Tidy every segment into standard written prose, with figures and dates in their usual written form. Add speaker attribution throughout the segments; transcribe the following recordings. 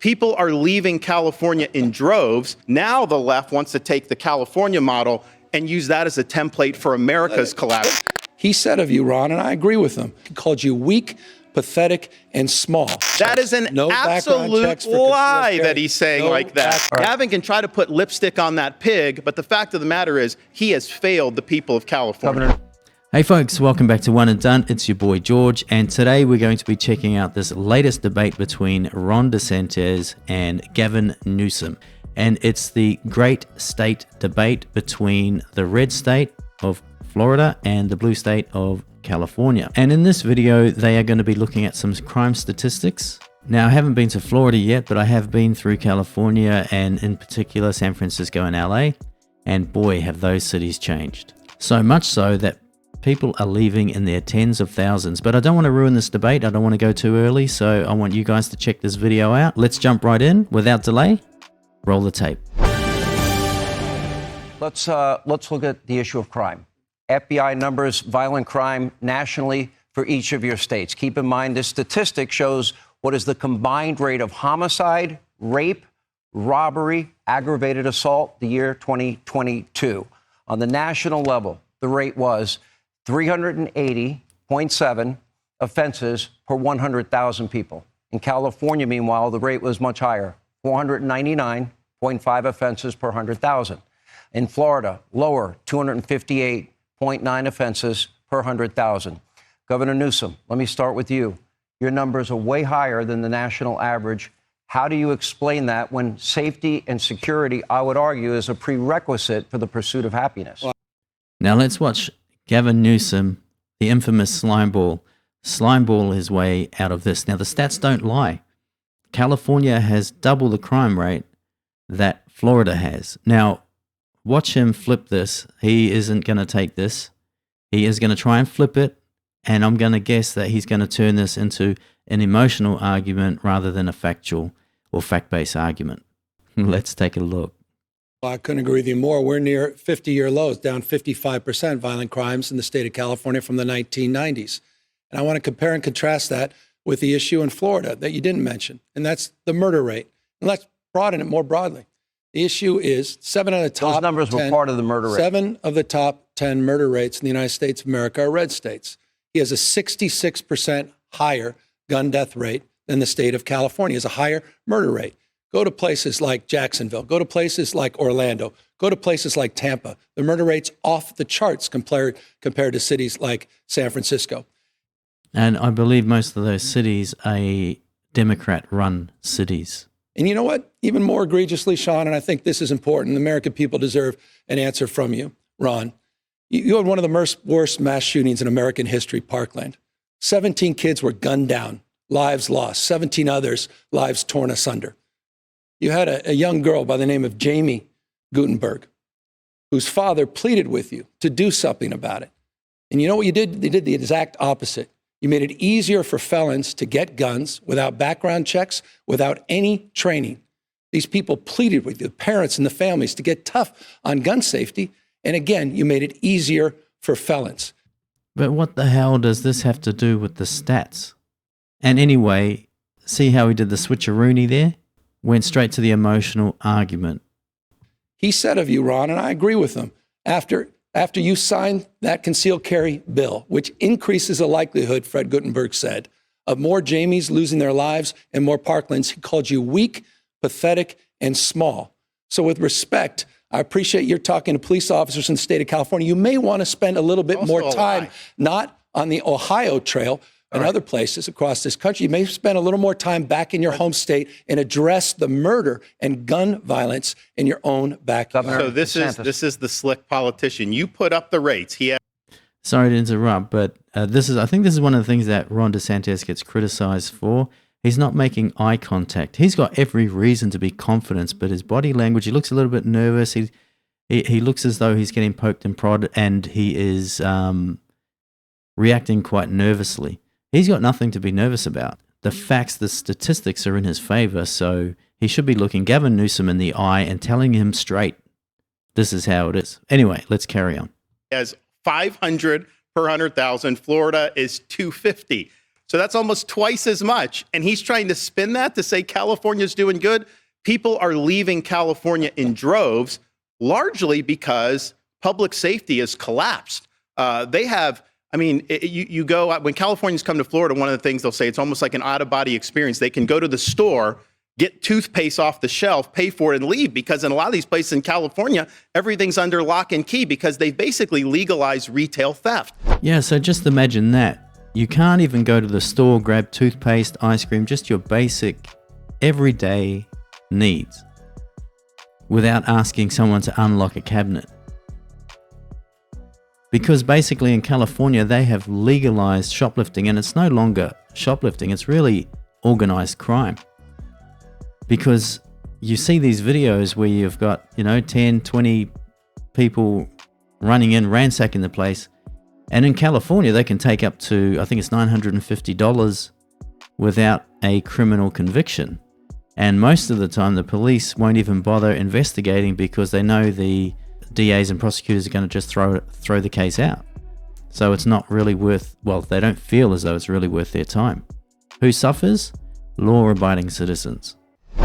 Speaker 1: People are leaving California in droves. Now the left wants to take the California model and use that as a template for America's collapse.
Speaker 2: He said of you, Ron, and I agree with him, he called you weak, pathetic, and small.
Speaker 1: That is an absolute lie that he's saying like that. Gavin can try to put lipstick on that pig, but the fact of the matter is he has failed the people of California.
Speaker 3: Hey folks, welcome back to One and Done. It's your boy George, and today we're going to be checking out this latest debate between Ron DeSantis and Gavin Newsom. And it's the great state debate between the red state of Florida and the blue state of California. And in this video, they are going to be looking at some crime statistics. Now, I haven't been to Florida yet, but I have been through California and in particular San Francisco and LA. And boy, have those cities changed. So much so that people are leaving in their tens of thousands. But I don't want to ruin this debate. I don't want to go too early. So I want you guys to check this video out. Let's jump right in without delay. Roll the tape.
Speaker 4: Let's look at the issue of crime. FBI numbers violent crime nationally for each of your states. Keep in mind, this statistic shows what is the combined rate of homicide, rape, robbery, aggravated assault the year 2022. On the national level, the rate was 380.7 offenses per 100,000 people. In California, meanwhile, the rate was much higher, 499.5 offenses per 100,000. In Florida, lower, 258.9 offenses per 100,000. Governor Newsom, let me start with you. Your numbers are way higher than the national average. How do you explain that when safety and security, I would argue, is a prerequisite for the pursuit of happiness?
Speaker 3: Now let's watch Gavin Newsom, the infamous slimeball his way out of this. Now the stats don't lie. California has double the crime rate that Florida has. Now, watch him flip this. He isn't going to take this. He is going to try and flip it, and I'm going to guess that he's going to turn this into an emotional argument rather than a factual or fact-based argument. Let's take a look.
Speaker 2: Well, I couldn't agree with you more. We're near 50-year lows, down 55% violent crimes in the state of California from the 1990s. And I want to compare and contrast that with the issue in Florida that you didn't mention, and that's the murder rate. And let's broaden it more broadly. The issue is 7 of the top
Speaker 4: Those numbers
Speaker 2: 10,
Speaker 4: were part of the murder rate.
Speaker 2: 7 of the top 10 murder rates in the United States of America are red states. He has a 66% higher gun death rate than the state of California. He has a higher murder rate. Go to places like Jacksonville. Go to places like Orlando. Go to places like Tampa. The murder rate's off the charts compared to cities like San Francisco.
Speaker 3: And I believe most of those cities are Democrat-run cities.
Speaker 2: And you know what? Even more egregiously, Sean, and I think this is important, the American people deserve an answer from you, Ron. You had one of the worst mass shootings in American history, Parkland. 17 kids were gunned down, lives lost, 17 others, lives torn asunder. You had a young girl by the name of Jamie Gutenberg, whose father pleaded with you to do something about it. And you know what you did? You did the exact opposite. You made it easier for felons to get guns without background checks, without any training. These people pleaded with you, the parents and the families, to get tough on gun safety. And again, you made it easier for felons.
Speaker 3: But what the hell does this have to do with the stats? And anyway, see how he did the switcheroony there? Went straight to the emotional argument.
Speaker 2: He said of you, Ron, and I agree with him, after you signed that concealed carry bill, which increases the likelihood, Fred Gutenberg said, of more Jamies losing their lives and more Parklands, he called you weak, pathetic, and small. So with respect, I appreciate you're talking to police officers in the state of California. You may want to spend a little bit more time, not on the Ohio Trail and other places across this country. You may spend a little more time back in your home state and address the murder and gun violence in your own backyard.
Speaker 1: So this is the slick politician. You put up the rates.
Speaker 3: Sorry to interrupt, but I think this is one of the things that Ron DeSantis gets criticized for. He's not making eye contact. He's got every reason to be confident, but his body language, he looks a little bit nervous. He looks as though he's getting poked and prodded, and he is reacting quite nervously. He's got nothing to be nervous about. The facts, the statistics are in his favor, so he should be looking Gavin Newsom in the eye and telling him straight, this is how it is. Anyway, let's carry on.
Speaker 1: As 500 per 100,000. Florida is 250. So that's almost twice as much. And he's trying to spin that to say California's doing good. People are leaving California in droves, largely because public safety has collapsed. They have, I mean, you go, when Californians come to Florida, one of the things they'll say, it's almost like an out-of-body experience. They can go to the store, get toothpaste off the shelf, pay for it, and leave, because in a lot of these places in California, everything's under lock and key because they've basically legalized retail theft.
Speaker 3: Yeah, so just imagine that. You can't even go to the store, grab toothpaste, ice cream, just your basic everyday needs without asking someone to unlock a cabinet. Because basically in California, they have legalized shoplifting, and it's no longer shoplifting, it's really organized crime. Because you see these videos where you've got, 10, 20 people running in, ransacking the place. And in California, they can take up to, I think it's $950 without a criminal conviction. And most of the time, the police won't even bother investigating because they know the DAs and prosecutors are going to just throw the case out. So it's not really they don't feel as though it's really worth their time. Who suffers? Law-abiding citizens.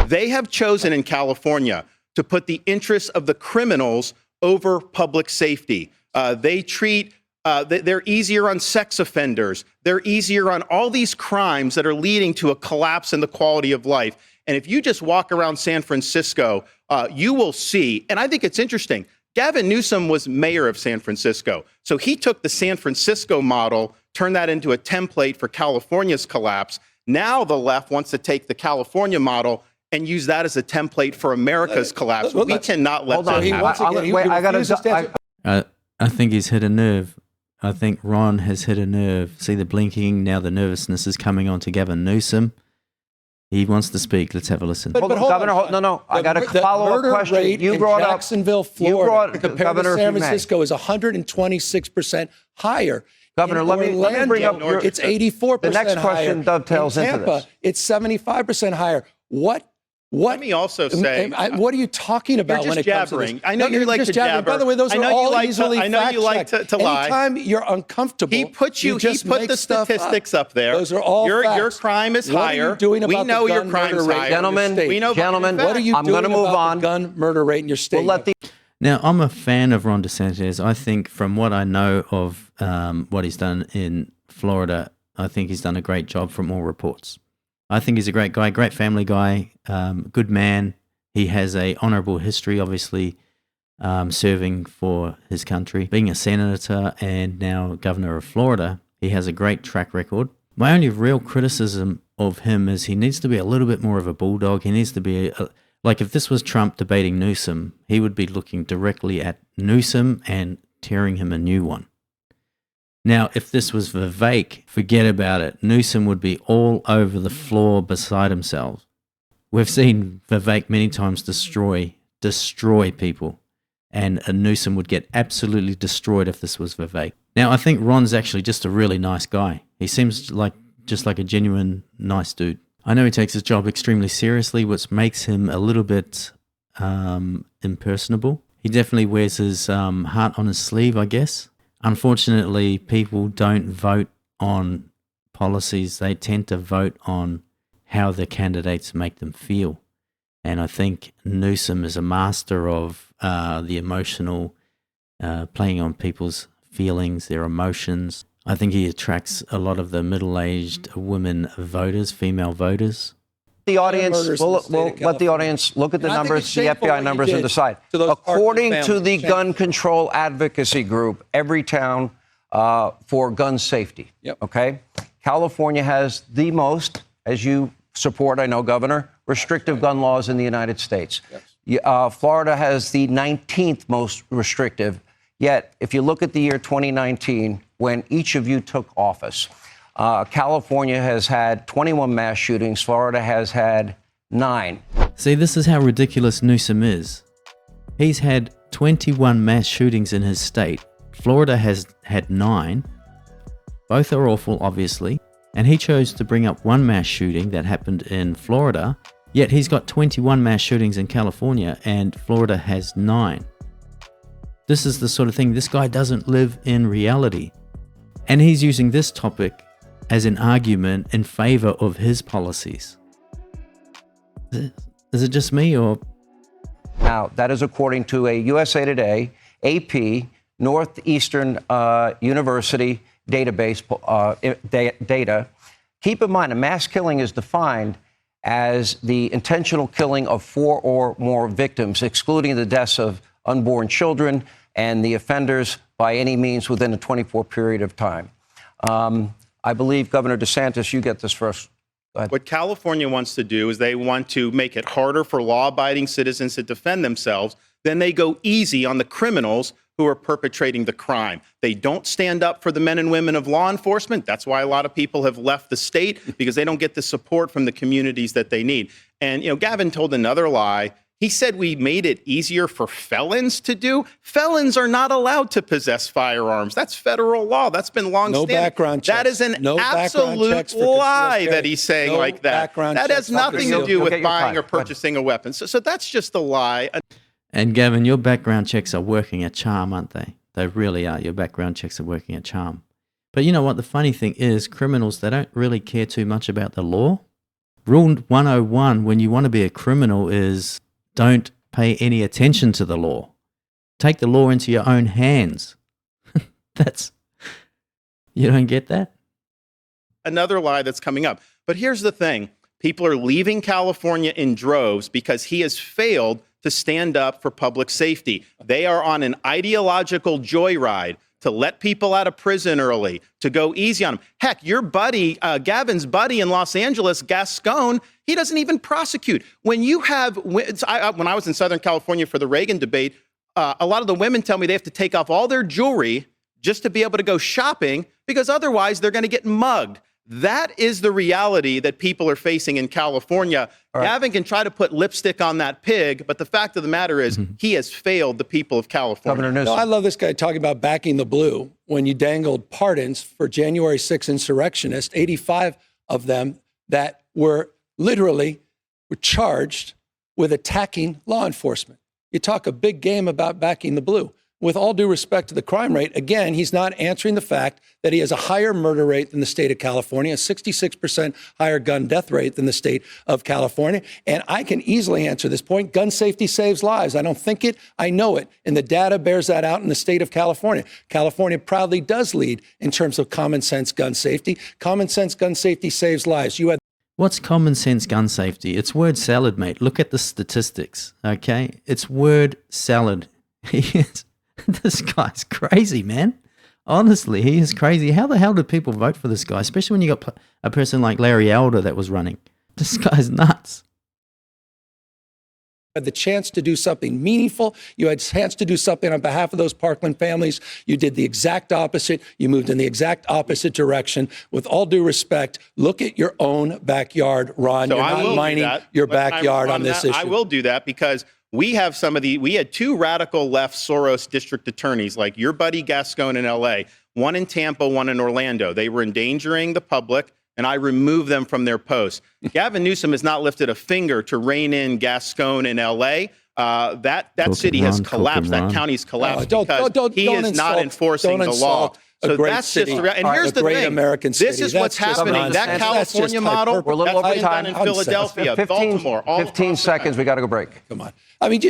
Speaker 1: They have chosen in California to put the interests of the criminals over public safety. They're easier on sex offenders. They're easier on all these crimes that are leading to a collapse in the quality of life. And if you just walk around San Francisco, you will see, and I think it's interesting, Gavin Newsom was mayor of San Francisco. So he took the San Francisco model, turned that into a template for California's collapse. Now the left wants to take the California model and use that as a template for America's collapse. We cannot let that happen.
Speaker 3: I think he's hit a nerve. I think Ron has hit a nerve. See the blinking, now the nervousness is coming on to Gavin Newsom. He wants to speak. Let's have a listen.
Speaker 4: But Governor, no. I got a follow-up question. You brought up
Speaker 2: Jacksonville, Florida, compared to San Francisco, is 126% higher.
Speaker 4: Governor, let me bring up
Speaker 2: it's 84%
Speaker 4: the next question
Speaker 2: higher.
Speaker 4: dovetails
Speaker 2: in
Speaker 4: into
Speaker 2: Tampa,
Speaker 4: this.
Speaker 2: It's 75% higher. What?
Speaker 1: Let me also say,
Speaker 2: what are you talking about
Speaker 1: when
Speaker 2: it
Speaker 1: jabbering.
Speaker 2: comes to this?
Speaker 1: I know you like to jabber.
Speaker 2: By the way, those are all easily
Speaker 1: I know you like to lie.
Speaker 2: Anytime you're uncomfortable,
Speaker 1: he put the statistics up there.
Speaker 2: Those are all
Speaker 1: your crime is higher.
Speaker 2: What are you doing about
Speaker 1: we know
Speaker 2: the
Speaker 1: your
Speaker 2: gun
Speaker 1: crime's
Speaker 2: murder rate
Speaker 1: higher.
Speaker 4: Gentlemen,
Speaker 2: what are you doing about the gun murder rate in your state?
Speaker 3: Now, I'm a fan of Ron DeSantis. I think from what I know of what he's done in Florida, I think he's done a great job from all reports. I think he's a great guy, great family guy, good man. He has a honorable history, obviously, serving for his country. Being a senator and now governor of Florida, he has a great track record. My only real criticism of him is he needs to be a little bit more of a bulldog. He needs to be, like if this was Trump debating Newsom, he would be looking directly at Newsom and tearing him a new one. Now, if this was Vivek, forget about it. Newsom would be all over the floor beside himself. We've seen Vivek many times destroy people, and Newsom would get absolutely destroyed if this was Vivek. Now, I think Ron's actually just a really nice guy. He seems just like a genuine nice dude. I know he takes his job extremely seriously, which makes him a little bit impersonable. He definitely wears his heart on his sleeve, I guess. Unfortunately, people don't vote on policies. They tend to vote on how the candidates make them feel. And I think Newsom is a master of the emotional, playing on people's feelings, their emotions. I think he attracts a lot of the middle-aged women voters, female voters.
Speaker 4: The audience, we'll let the audience look at the numbers, the FBI numbers, and decide. According to the gun control advocacy group, Everytown for gun safety, okay? California has the most, as you support, I know, Governor, restrictive gun laws in the United States. Florida has the 19th most restrictive. Yet, if you look at the year 2019, when each of you took office, California has had 21 mass shootings. Florida has had 9.
Speaker 3: See, this is how ridiculous Newsom is. He's had 21 mass shootings in his state. Florida has had 9. Both are awful, obviously. And he chose to bring up one mass shooting that happened in Florida. Yet he's got 21 mass shootings in California and Florida has 9. This is the sort of thing, this guy doesn't live in reality. And he's using this topic as an argument in favor of his policies. Is it just me, or?
Speaker 4: Now, that is according to a USA Today, AP, Northeastern University database data. Keep in mind, a mass killing is defined as the intentional killing of 4 or more victims, excluding the deaths of unborn children and the offenders by any means within a 24 period of time. I believe, Governor DeSantis, you get this first.
Speaker 1: What California wants to do is they want to make it harder for law-abiding citizens to defend themselves. Then they go easy on the criminals who are perpetrating the crime. They don't stand up for the men and women of law enforcement. That's why a lot of people have left the state, because they don't get the support from the communities that they need. And, Gavin told another lie. He said we made it easier for felons to do. Felons are not allowed to possess firearms. That's federal law. That's been long-standing.
Speaker 2: No background checks.
Speaker 1: That is an
Speaker 2: No background
Speaker 1: absolute
Speaker 2: checks for concealed
Speaker 1: lie
Speaker 2: carry.
Speaker 1: that he's saying
Speaker 2: No
Speaker 1: like that.
Speaker 2: background
Speaker 1: That has
Speaker 2: checks for
Speaker 1: nothing to
Speaker 2: concealed
Speaker 1: do
Speaker 4: You'll
Speaker 1: with
Speaker 4: get your
Speaker 1: buying
Speaker 4: time.
Speaker 1: or purchasing a weapon. So that's just a lie.
Speaker 3: And Gavin, your background checks are working a charm, aren't they? They really are. Your background checks are working a charm. But you know what? The funny thing is, criminals, they don't really care too much about the law. Rule 101, when you want to be a criminal, is don't pay any attention to the law. Take the law into your own hands. You don't get that?
Speaker 1: Another lie that's coming up. But here's the thing. People are leaving California in droves because he has failed to stand up for public safety. They are on an ideological joyride to let people out of prison early, to go easy on them. Heck, your buddy, Gavin's buddy in Los Angeles, Gascon, he doesn't even prosecute. When you have, when I was in Southern California for the Reagan debate, a lot of the women tell me they have to take off all their jewelry just to be able to go shopping, because otherwise they're going to get mugged. That is the reality that people are facing in California. Right. Gavin can try to put lipstick on that pig, but the fact of the matter is he has failed the people of California.
Speaker 4: Governor Newsom.
Speaker 2: I love this guy talking about backing the blue. When you dangled pardons for January 6 insurrectionists, 85 of them that were charged with attacking law enforcement. You talk a big game about backing the blue. With all due respect to the crime rate, again, he's not answering the fact that he has a higher murder rate than the state of California, a 66% higher gun death rate than the state of California. And I can easily answer this point. Gun safety saves lives. I don't think it, I know it. And the data bears that out in the state of California. California proudly does lead in terms of common sense gun safety. Common sense gun safety saves lives. You had
Speaker 3: What's common sense gun safety? It's word salad, mate. Look at the statistics, okay? It's word salad. This guy's crazy, man. Honestly, he is crazy. How the hell did people vote for this guy? Especially when you got a person like Larry Elder that was running. This guy's nuts.
Speaker 2: had the chance to do something meaningful. You had a chance to do something on behalf of those Parkland families. You did the exact opposite. You moved in the exact opposite direction. With all due respect, look at your own backyard, Ron.
Speaker 1: So
Speaker 2: You're
Speaker 1: I will
Speaker 2: not
Speaker 1: do
Speaker 2: mining
Speaker 1: that.
Speaker 2: your
Speaker 1: When I
Speaker 2: backyard
Speaker 1: respond
Speaker 2: on
Speaker 1: to
Speaker 2: this
Speaker 1: that,
Speaker 2: issue.
Speaker 1: I will do that because we had two radical left Soros district attorneys, like your buddy Gascon in LA, one in Tampa, one in Orlando. They were endangering the public, and I removed them from their posts. Gavin Newsom has not lifted a finger to rein in Gascon in LA. That city has collapsed. That county's collapsed because he is not enforcing the law. So that's just the and here's the thing.
Speaker 2: American city.
Speaker 1: This is what's happening. That California model,
Speaker 4: We're a little
Speaker 1: that's
Speaker 4: over
Speaker 1: been
Speaker 4: time.
Speaker 1: done in Philadelphia, Baltimore, all
Speaker 4: 15 seconds. We got to go break.
Speaker 2: Come on. I mean,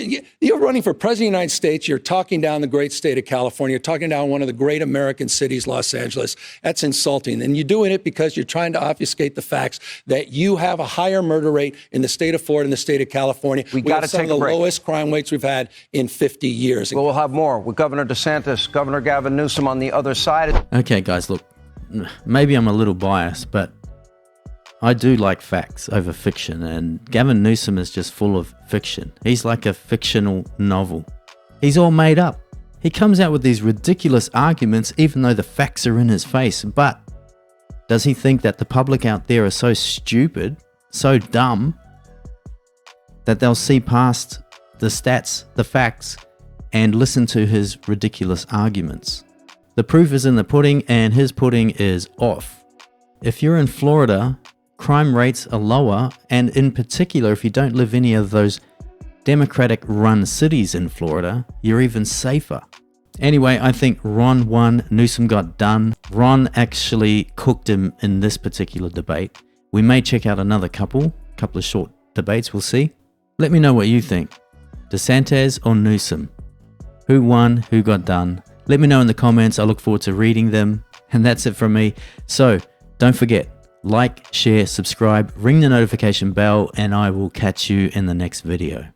Speaker 2: you're running for president of the United States. You're talking down the great state of California. You're talking down one of the great American cities, Los Angeles. That's insulting. And you're doing it because you're trying to obfuscate the facts that you have a higher murder rate in the state of Florida and the state of California.
Speaker 4: We got to
Speaker 2: some
Speaker 4: take
Speaker 2: of
Speaker 4: a
Speaker 2: the
Speaker 4: break.
Speaker 2: lowest crime rates we've had in 50 years.
Speaker 4: We'll have more with Governor DeSantis, Governor Gavin Newsom on the other side.
Speaker 3: Okay, guys, look, maybe I'm a little biased, but I do like facts over fiction, and Gavin Newsom is just full of fiction. He's like a fictional novel. He's all made up. He comes out with these ridiculous arguments even though the facts are in his face, but does he think that the public out there are so stupid, so dumb, that they'll see past the stats, the facts, and listen to his ridiculous arguments? The proof is in the pudding, and his pudding is off. If you're in Florida, crime rates are lower, and in particular, if you don't live in any of those Democratic-run cities in Florida, you're even safer. Anyway, I think Ron won, Newsom got done. Ron actually cooked him in this particular debate. We may check out another couple of short debates, we'll see. Let me know what you think. DeSantis or Newsom? Who won? Who got done? Let me know in the comments. I look forward to reading them. And that's it from me. So don't forget, like, share, subscribe, ring the notification bell, and I will catch you in the next video.